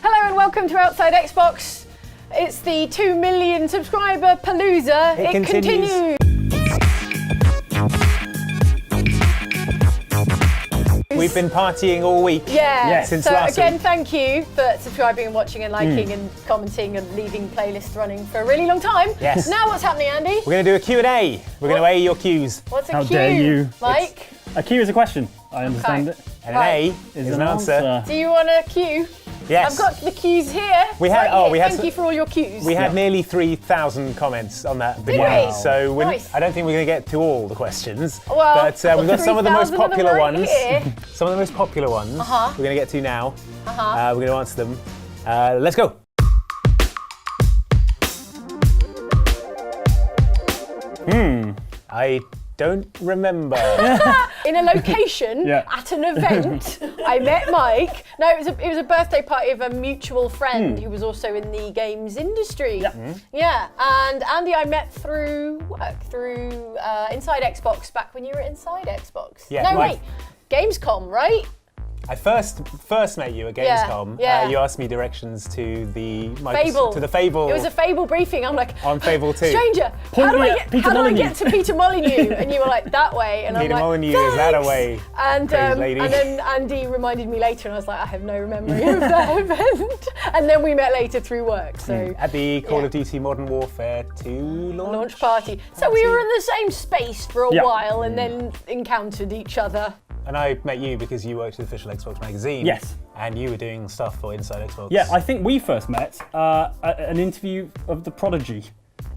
Hello and welcome to Outside Xbox. It's the 2 million subscriber palooza. It continues. We've been partying all week. Yeah. Since so last again, week. thank you for subscribing and watching and liking and commenting and leaving playlists running for a really long time. Yes. Now what's happening, Andy? We're going to do a Q&A. We're going to A your Qs. What's a How Q? dare you. Mike? A Q is a question. I understand Okay. it. And Right. an A is an answer. Do you want a Q? Yes. I've got the Qs here. We had- right oh, here. we had Thank some- you for all your Qs. We had Yeah. nearly 3,000 comments on that video, we? so Nice. I don't think we're going to get to all the questions. Well, but we've got some of the most 3,000 of them popular right ones. here. Some of the most popular ones Uh-huh. we're going to get to now. Uh-huh. We're going to answer them. Let's go. I don't remember. In a location Yeah. at an event, I met Mike. No, it was a birthday party of a mutual friend who was also in the games industry. Yeah. Yeah, and Andy I met through work, through Inside Xbox back when you were at Inside Xbox. Yeah, No, right. wait, Gamescom, right? I first met you at Yeah, Gamescom. yeah. You asked me directions to the Fable. to the Fable. It was a Fable briefing. I'm like, on Fable 2. stranger, Point how do me I at get Peter how do I Molyneux. get to Peter Molyneux? And you were like, that way. And Peter I'm like, Molyneux, is that a "Thanks." way, And crazy lady? and then Andy reminded me later, and I was like, I have no memory of that event. And then we met later through work. So At the Call Yeah. of Duty Modern Warfare 2 launch party. So we were in the same space for a Yeah. while, and then encountered each other. And I met you because you worked at Official Xbox Magazine. Yes. And you were doing stuff for Inside Xbox. Yeah, I think we first met at an interview of The Prodigy.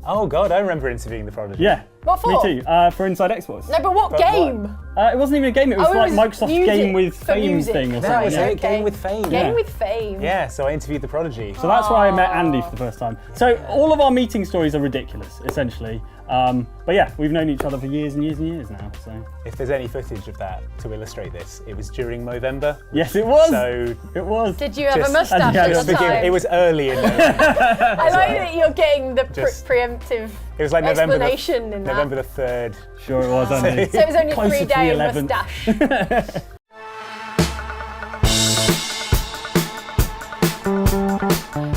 Oh God, I remember interviewing the Prodigy. Yeah. What for? Me too. For Inside Xbox. No, but what But game? It wasn't even a game. It was Oh, it like was Microsoft's music, Game with for Fame music. thing or No, something. is Yeah. it? Game with Fame. Game Yeah. with Fame. Yeah, so I interviewed the Prodigy. So that's where I met Andy for the first time. So all of our meeting stories are ridiculous, essentially. But yeah, we've known each other for years and years and years now. So If there's any footage of that to illustrate this, it was during Movember. yes, it was. So It was. Did you have Just- a mustache Yeah, at just the forgive, time? it was early in November. I like that you're getting the Just- preemptive It was like November explanation in that. November the 3rd. Sure, it was, Andy. So it was only a Closer to the 3-day 11th. mustache.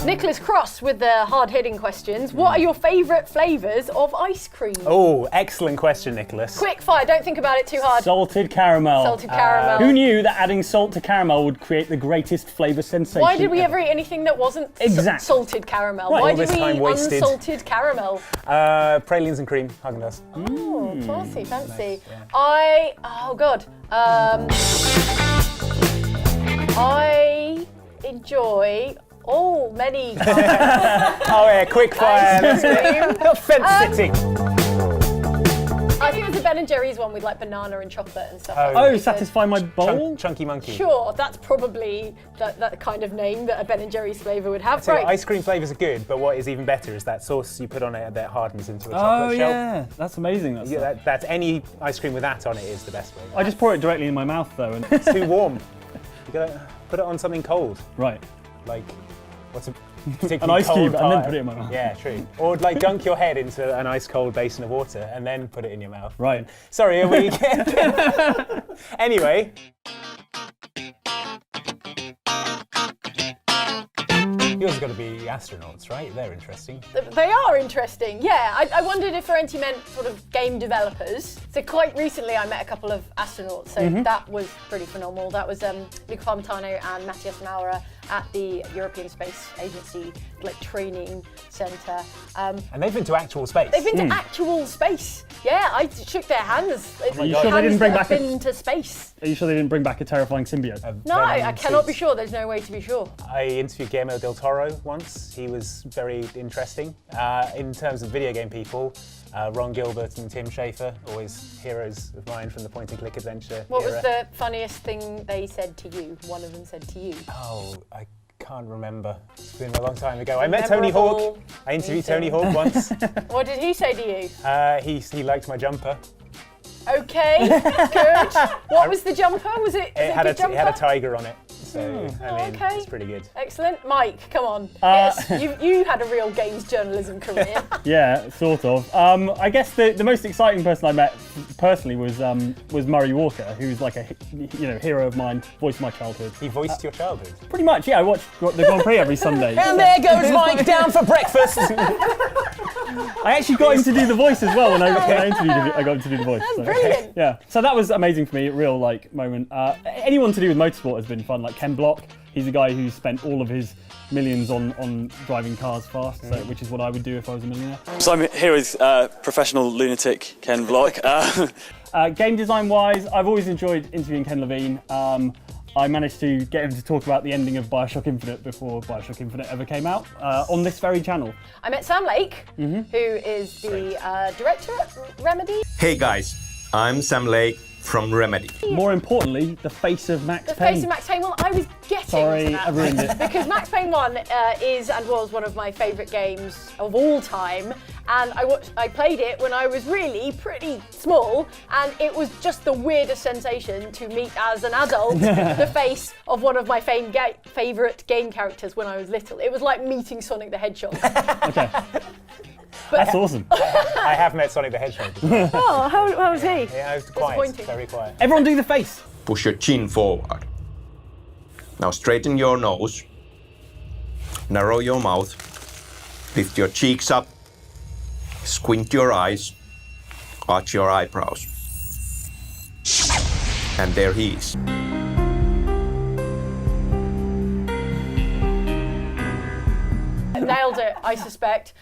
Nicholas Cross with the hard-hitting questions. What are your favourite flavours of ice cream? Oh, excellent question, Nicholas. Quick fire, don't think about it too hard. Salted caramel. Salted caramel. Who knew that adding salt to caramel would create the greatest flavour sensation? Why did we ever eat anything that wasn't Exactly. salted caramel? Right. Why All did this we time eat wasted. unsalted caramel? Pralines and cream, Häagen-Dazs. Oh, classy, fancy. Nice, yeah. Oh God. I enjoy many kinds Oh yeah, quick fire. of ice cream. Fence sitting. I think it's the Ben and Jerry's one with like banana and chocolate and stuff. Oh, like Oh, that. satisfy my bowl? Chunky monkey. Sure, that's probably that kind of name that a Ben and Jerry's flavour would have. So Right. ice cream flavours are good, but what is even better is that sauce you put on it that hardens into a chocolate shell. yeah, that's amazing. That's Yeah, that's any ice cream with that on it is the best way. I just pour it directly in my mouth though, and It's too warm. You gotta put it on something cold, right. like what's a particularly An ice cold cube, and then part? put it in my mouth. Yeah, true. Or like dunk your head into an ice cold basin of water and then put it in your mouth. Right. Sorry, are we? Anyway. Yours got to be astronauts, right? They're interesting. They are interesting, yeah. I wondered if Ferenti meant sort of game developers. So quite recently I met a couple of astronauts, so that was pretty phenomenal. That was Luca Parmitano and Matthias Maurer at the European Space Agency like training centre. And they've been to actual space. They've been to actual space. Yeah, I shook their hands. Are you sure they didn't bring back a- been to space? Are you sure they didn't bring back a terrifying symbiote? No, I Venom cannot be suits. sure. There's no way to be sure. I interviewed Guillermo del Toro once. He was very interesting. In terms of video game people, Ron Gilbert and Tim Schafer, always heroes of mine from the point and click adventure What era. was the funniest thing they said to you? One of them said to you. Oh, I can't remember. It's been a long time ago. I met Tony Memorable Hawk. I interviewed meeting. Tony Hawk once. What did he say to you? He liked my jumper. Okay, good. What was the jumper? Was it? It a had good it had a jumper? tiger on it. So, I mean, okay. it's pretty good. Excellent. Mike, come on. Yes, you had a real games journalism career. Yeah, sort of. I guess the most exciting person I met personally was Murray Walker, who's like a hero of mine, voice of my childhood. He voiced your childhood. Pretty much, yeah. I watched the Grand Prix every Sunday. And there goes Mike down for breakfast. I actually got him to do the voice as well when I interviewed him. I got him to do the voice. That's brilliant. Yeah, so that was amazing for me, a real moment. Anyone to do with motorsport has been fun, like Ken Block. He's a guy who's spent all of his millions on driving cars fast, which is what I would do if I was a millionaire. So I'm here with professional lunatic Ken Block. Game design wise, I've always enjoyed interviewing Ken Levine. I managed to get him to talk about the ending of Bioshock Infinite before Bioshock Infinite ever came out on this very channel. I met Sam Lake, who is the director at Remedy. Hey guys, I'm Sam Lake from Remedy. More importantly, the face of Max The Payne. face of Max Payne 1, I was getting Sorry, to that. I ruined it. Because Max Payne 1 is and was one of my favourite games of all time, and I played it when I was really pretty small, and it was just the weirdest sensation to meet as an adult the face of one of my favourite game characters when I was little. It was like meeting Sonic the Hedgehog. Okay. That's awesome. I have met Sonic the Hedgehog. Oh, how was he? Yeah, I was quiet, Disappointing. very quiet. Everyone do the face. Push your chin forward. Now straighten your nose. Narrow your mouth. Lift your cheeks up. Squint your eyes. Arch your eyebrows. And there he is. Nailed it, I suspect.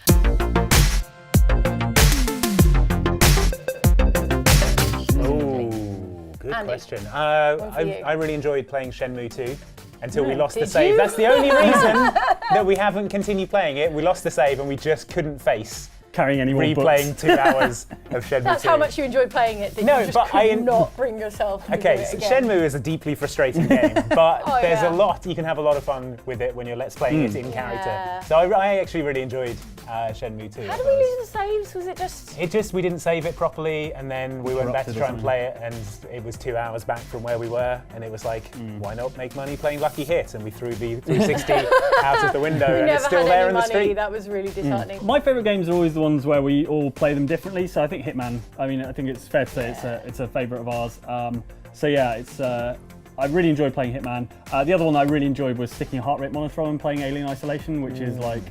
Good Andy, question. for I you. really enjoyed playing Shenmue 2 until we lost the Did save. you? That's the only reason that we haven't continued playing it. We lost the save and we just couldn't face Carrying any more replaying books. 2 hours of Shenmue 2. That's how much you enjoyed playing it, that No, you just but could not bring yourself to Okay, do it so again. Shenmue is a deeply frustrating game, but Oh, there's yeah. you can have a lot of fun with it when you're let's playing it in character. Yeah. So I actually really enjoyed Shenmue 2. How did we lose the saves? Was it just... We didn't save it properly, and then we went back to Corrupted or try and something. play it, and it was 2 hours back from where we were, and it was like, why not make money playing Lucky Hit? And we threw the 360 out of the window, We and never it's still had there any in the money. street. That was really disheartening. My favourite games are always the ones where we all play them differently. So I think Hitman. I mean, I think it's fair to say it's a favourite of ours. So yeah, it's. I really enjoyed playing Hitman. The other one I really enjoyed was sticking a heart rate monitor on and playing Alien Isolation, which is like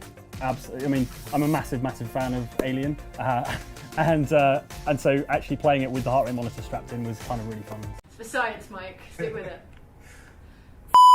absolutely. I mean, I'm a massive fan of Alien, and so actually playing it with the heart rate monitor strapped in was kind of really fun. For science, Mike. Stick with it.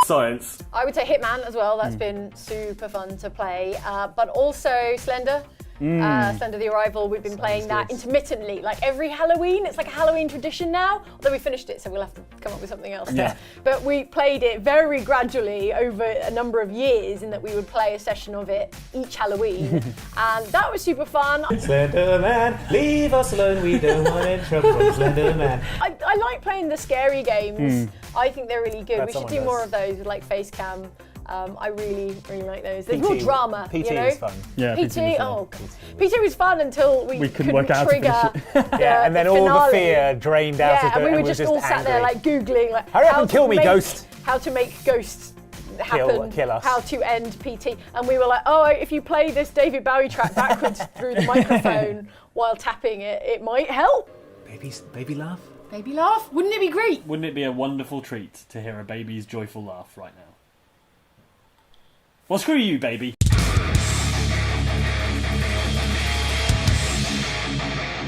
Science. I would say Hitman as well. That's been super fun to play. But also Slender. Slender the Arrival. We've been playing that intermittently, like every Halloween. It's like a Halloween tradition now. Although we finished it, so we'll have to come up with something else. Yeah. But we played it very gradually over a number of years, in that we would play a session of it each Halloween, and that was super fun. Slender Man, leave us alone, we don't want any trouble, Slender Man. I like playing the scary games. I think they're really good. Glad We should someone do more does. of those with like face cam. I really like those. There's PT more drama, PT you know? is fun. Yeah. PT, was fun. oh, God. PT was fun until we couldn't work out how to trigger finish Yeah, and then all the finale. fear drained out Yeah, of the, and we were we're just all sat there angry. like googling, like Hurry up how and kill to me, make- ghost. How to make ghosts happen? Kill us. How to end PT? And we were like, oh, if you play this David Bowie track backwards through the microphone while tapping it, it might help. Baby laugh. Baby laugh, wouldn't it be great? Wouldn't it be a wonderful treat to hear a baby's joyful laugh right now? Well, screw you, baby.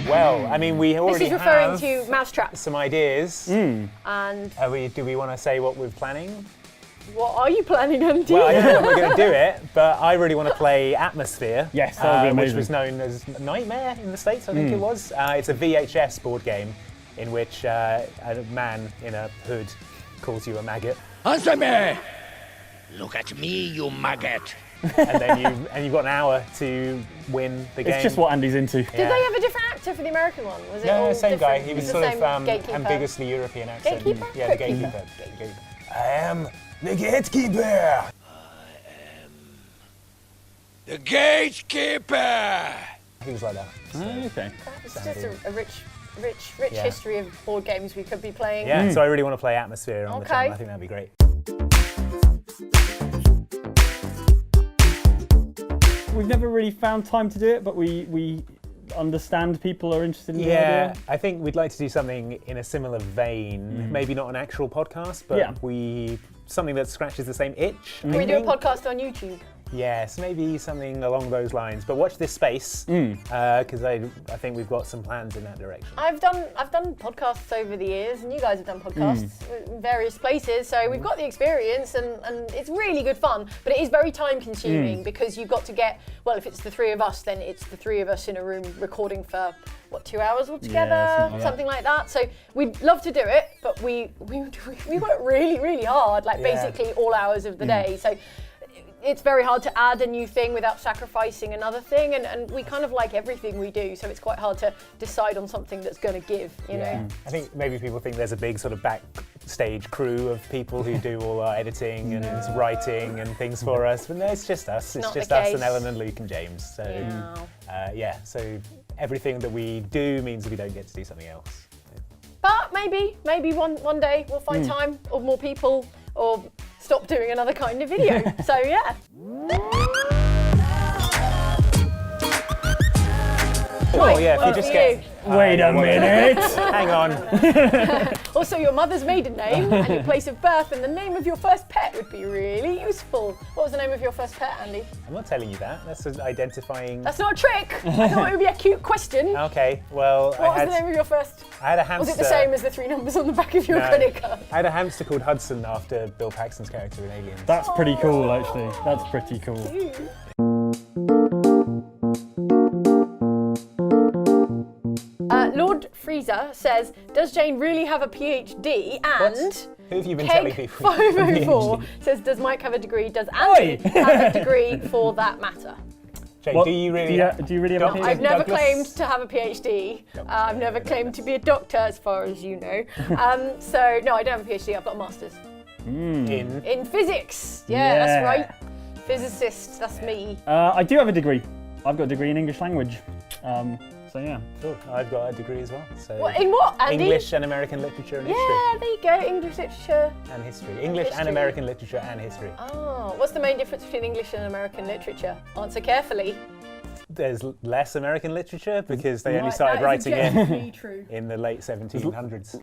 Well, I mean, we This already is referring have to Mousetrap. some ideas. And Do we want to say what we're planning? what are you planning on doing? Well, I don't know if we're going to do it, but I really want to play Atmosphere. Yes, that would be which amazing. was known as Nightmare in the States, I think it was. It's a VHS board game in which a man in a hood calls you a maggot, Answer me! Look at me, you maggot. and then you've got an hour to win the game. It's just what Andy's into. Did they have a different actor for the American one? Was it No, all same guy. different? He was the sort same of gatekeeper? ambiguously European accent. Gatekeeper? Yeah, the Gatekeeper. gatekeeper. I am the gatekeeper. The gatekeeper! He was like that. Okay. It's just a rich Yeah. history of board games we could be playing. Yeah, so I really want to play Atmosphere on the Okay. channel. I think that'd be great. we've never really found time to do it, but we understand people are interested in the Yeah, idea. I think we'd like to do something in a similar vein. Maybe not an actual podcast, but something that scratches the same itch. Can we do a podcast on YouTube? Yes, maybe something along those lines. But watch this space, because I think we've got some plans in that direction. I've done podcasts over the years, and you guys have done podcasts in various places. So we've got the experience, and it's really good fun. But it is very time consuming because you've got to get, well, if it's the three of us, then it's the three of us in a room recording for 2 hours altogether, something like that. So we'd love to do it, but we work really, really hard, like basically all hours of the day. So it's very hard to add a new thing without sacrificing another thing, and we kind of like everything we do, so it's quite hard to decide on something that's going to give, you know. I think maybe people think there's a big sort of backstage crew of people who do all our editing and writing and things for us, but no, it's just us. It's not just the us case. and Ellen and Luke and James. So so everything that we do means we don't get to do something else. But maybe one day we'll find time, or more people, or stop doing another kind of video. So yeah. Oh yeah, if you just get... Wait a minute. Hang on. Also, your mother's maiden name and your place of birth and the name of your first pet would be really useful. What was the name of your first pet, Andy? I'm not telling you that. That's an identifying... That's not a trick. I thought it would be a cute question. Okay, well, What was the name of your first? I had a hamster. Was it the same as the 3 numbers on the back of your credit card? I had a hamster called Hudson after Bill Paxton's character in Aliens. That's pretty cool, actually. That's pretty cool. Lord Freezer says, does Jane really have a PhD? And Who have you been telling Keg people? 504 says, does Mike have a degree? Does Andy have a degree for that matter? Jane, What- do you really... do you really have a Dr. PhD? I've never Douglas? claimed to have a PhD. I've never claimed to be a doctor, as far as you know. So no, I don't have a PhD. I've got a master's in physics. Yeah, that's right. Physicist. That's me. I do have a degree. I've got a degree in English language. So yeah. Cool. I've got a degree as well. So In what, Andy? English and American literature and history. Yeah, there you go. English literature. And history. English History. and American literature and history. Oh, what's the main difference between English and American literature? Answer carefully. There's less American literature because they only Right, started that is writing it definitely true. in the late 1700s.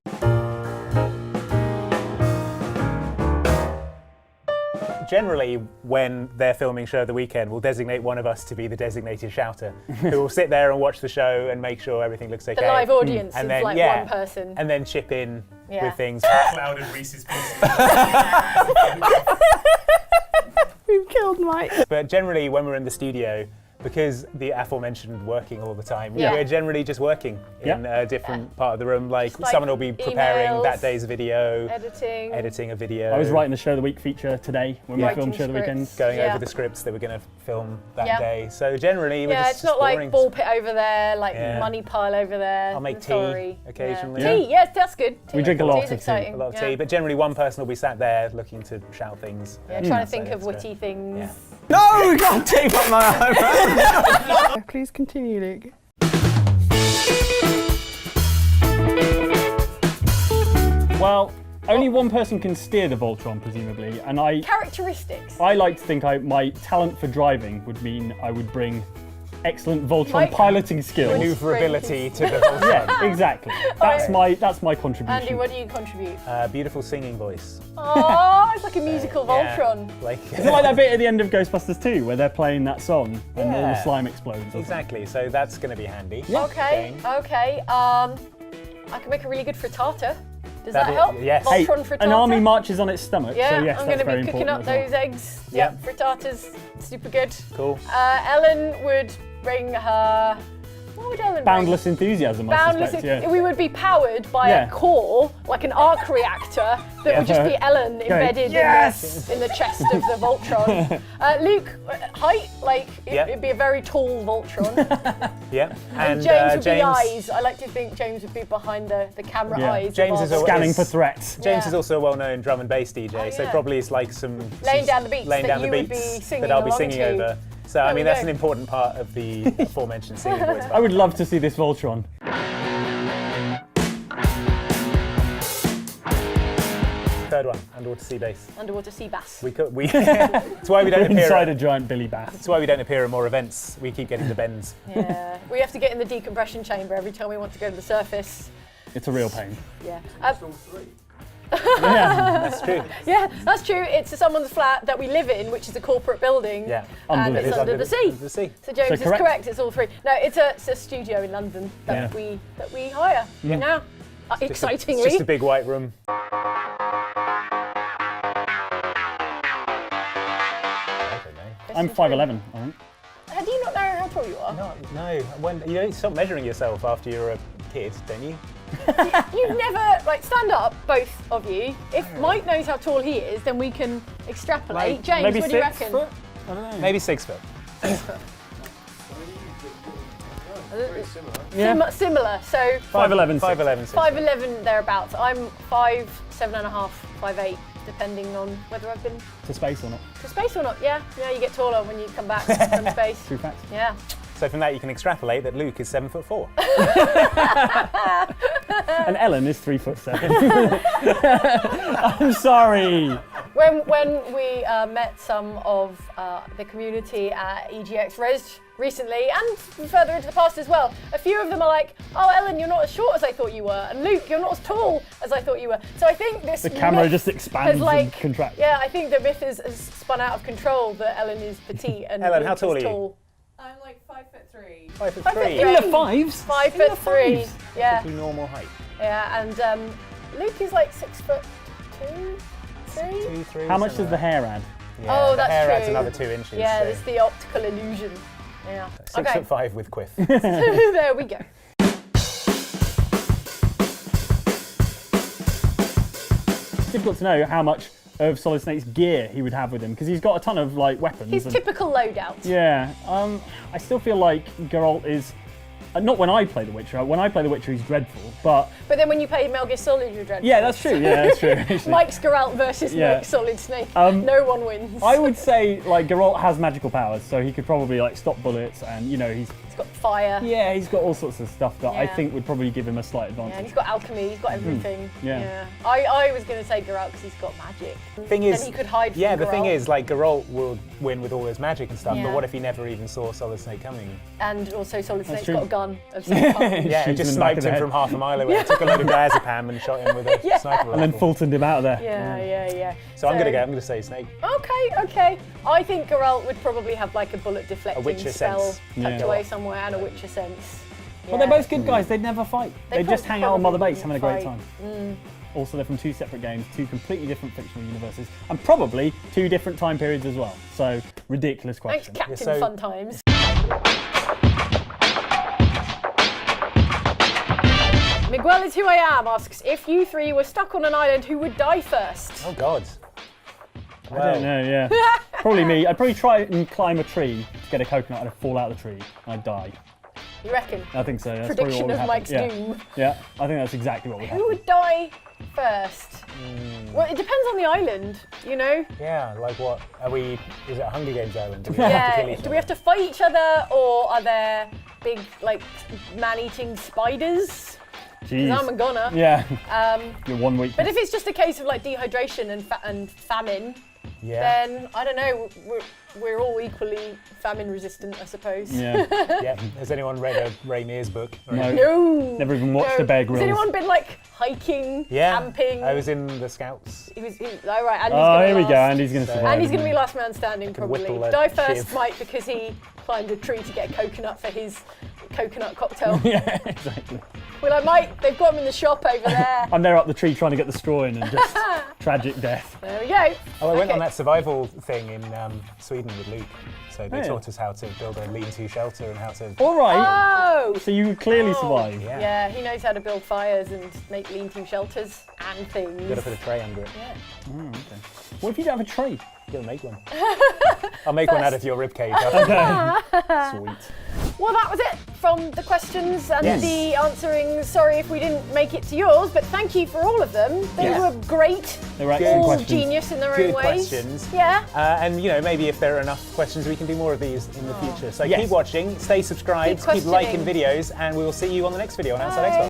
Generally, when they're filming Show of the Weekend, we'll designate one of us to be the designated shouter, who will sit there and watch the show and make sure everything looks okay. The live audience And is then, like yeah, one person. And then chip in Yeah. with things. Cloud and Reese's Pieces. We've killed Mike. But generally, when we're in the studio, because the aforementioned working all the time, Yeah. we're generally just working in a different part of the room. Like, like someone will be preparing emails, that day's video, editing a video. I was writing the Show of the Week feature today when we Writing filmed Show of the Weekend. scripts. going Yeah. over the scripts that we're going to film that Yeah. day. So generally, we're Yeah, just it's not boring. like ball pit over there, like Yeah. money pile over there. I'll make I'm tea sorry. occasionally. Yeah. Tea, yes, that's good. We Tea. drink a lot Tea's of tea. exciting. A lot of yeah. tea, but generally one person will be sat there looking to shout things. Yeah, trying to think So of it's witty things. Yeah. No, we can't take up my iPad. Please continue, Luke. Well, only one person can steer the Voltron, presumably, and Characteristics. I like to think my talent for driving would mean I would bring excellent Voltron Mike- piloting skills. Maneuverability to the whole Yeah, exactly. That's my contribution. Andy, what do you contribute? beautiful singing voice. Oh, it's like a musical Yeah, Voltron. like Is it like that bit at the end of Ghostbusters 2 where they're playing that song and all the Yeah. slime explodes? exactly. So that's going to be handy. Okay, Jane. okay. I can make a really good frittata. Does that That'd- help? yes. Hey, Voltron frittata. an army marches on its stomach, Yeah, so yes, I'm that's going to very be cooking important up as well. those eggs. Yeah. Yeah, frittatas, super good. Cool. Ellen would bring her. What would Ellen bring? Boundless enthusiasm, I Boundless. suspect, yeah. We would be powered by Yeah. a core, like an arc reactor, that would just be Ellen embedded in the chest of the Voltron. Luke, height, like Yeah. it'd be a very tall Voltron. Yeah. And James would be eyes. I like to think James would be behind the camera Yeah. eyes. of James our is Voltron. Scanning is- for threats. James Yeah. is also a well-known drum and bass DJ, so yeah. probably it's like some Laying down the beats laying that down the you would beats be singing that I'll be along singing to. over. So I we mean that's go. an important part of the aforementioned singing voice. I would love to see this Voltron. third one, underwater sea base. Underwater sea bass. It's why we don't appear. Inside a giant Billy Bass. That's why we don't appear at more events. We keep getting the bends. Yeah, we have to get in the decompression chamber every time we want to go to the surface. It's a real pain. Yeah. Yeah. That's true. Yeah, that's true. It's someone's flat that we live in, which is a corporate building. Yeah. And it's under the sea. Under the sea. So James is correct. It's all three. No, it's a studio in London that we hire now. Excitingly. It's just a big white room. I'm 5'11", I think. Do you not know how tall you are? No. When you don't stop measuring yourself after you're a kid, don't you? You've never, stand up, both of you. If Mike knows how tall he is, then we can extrapolate. James, Maybe what do you 6 reckon? foot? I don't know. Maybe 6 foot. Similar. So 5'11", 5'11". 5'11" thereabouts. I'm 5'7.5", 5'8", depending on whether I've been to space or not. to space or not. Yeah, you get taller when you come back from space. True facts. Yeah. So from that you can extrapolate that Luke is 7'4". And Ellen is 3'7". I'm sorry. When we met some of the community at EGX Res recently, and further into the past as well, a few of them are like, "Oh, Ellen, you're not as short as I thought you were," and Luke, you're not as tall as I thought you were. So I think this The camera myth just expands has, and contracts. Yeah, I think the myth has spun out of control that Ellen is petite and Ellen, Luke how tall is are you? tall. I'm like 5'3". 5'3". In the fives? 5'3". Yeah, Pretty normal height. yeah, and Luke is like 6'2", 3. 2, 3. How much does the hair add? Yeah, Oh, the that's hair adds true. another 2 inches. Yeah, so it's the optical illusion. Yeah. 6'5" with quiff. There we go. It's difficult to know how much of Solid Snake's gear he would have with him because he's got a ton of weapons. His typical loadout. Yeah, I still feel like Geralt is. Not when I play The Witcher. When I play The Witcher, he's dreadful. But then when you play Metal Gear Solid, you're dreadful. yeah, that's true. Yeah, that's true. Actually. Mike's Geralt versus Yeah. Solid Snake. No one wins. I would say Geralt has magical powers, so he could probably stop bullets, and he's He's got fire. he's got all sorts of stuff that I Yeah. think would probably give him a slight Yeah, and advantage. he's got alchemy. He's got everything. Yeah. I was going to say Geralt because he's got magic. Thing is, Then he could hide from yeah, the thing Geralt. is, Geralt will win with all his magic and stuff, Yeah. but what if he never even saw Solid Snake coming? And also Solid Snake's true. got a gun of some kind. Yeah, it Shoots just him in the back sniped of the him head. from half a mile away. Took a load of diazepam and shot him with a sniper rifle. And then Fultoned him out of there. Yeah. So I'm gonna say Snake. Okay. I think Geralt would probably have a bullet deflecting Witcher spell sense. tucked Yeah. away somewhere and a Witcher sense. Well, they're both good guys. They'd never fight. They They just hang out on Mother probably Base having a great fight. time. Also, they're from 2 separate games, 2 completely different fictional universes, and probably 2 different time periods as well. So, ridiculous Thanks, question. Captain so- Fun Times. Miguel is who I am asks, if you 3 were stuck on an island, who would die first? Oh God. I don't know, yeah. Probably me. I'd probably try and climb a tree to get a coconut and I'd fall out of the tree and I'd die. You reckon? I think so. That's probably Prediction what would of happen. Mike's yeah. doom. Yeah, I think that's exactly what would Who happen. would die first? Well, it depends on the island, you know? Yeah, what? Is it a Hunger Games island? Do we have to kill Yeah. each Do we have to fight each other, or are there big, man-eating spiders? Jeez. Because I'm a goner. Yeah. Your 1 week. But if it's just a case of dehydration and famine, Yeah. then I don't know. We're all equally famine resistant, I suppose. Yeah. Yeah. Has anyone read a Ray Mears book? No. No. Never even watched no. a Bear Grylls. Has anyone been hiking, Yeah. camping? I was in the Scouts. All right. Andy's Oh, gonna here we last. go. Andy's going to So- survive. Andy's going to isn't be last man standing, probably. whittle a Die first, shiv. Mike, because he climbed a tree to get a coconut for his coconut cocktail. he? Yeah, exactly. We're like, Mike, they've got him in the shop over there. I'm there up the tree trying to get the straw in and just tragic death. There we go. Oh, I went on Okay. that survival thing in Sweden with Luke. So they Oh, yeah. taught us how to build a lean-to shelter and how to. All right. Oh! So you clearly Oh. survived. Yeah. Yeah, he knows how to build fires and make lean-to shelters and things. Got to put a tray under it. Yeah. What if you don't have a tree? You'll make one. I'll make one out of your ribcage. Sweet. Well, that was it from the questions and Yes. the answering. Sorry if we didn't make it to yours, but thank you for all of them. They Yeah. were great. They were excellent All questions. genius in their own Good ways. questions. Yeah. And maybe if there are enough questions, we can do more of these in the future. So Yes. keep watching, stay subscribed, Keep keep liking questioning. videos, and we will see you on the next video on Outside Xbox.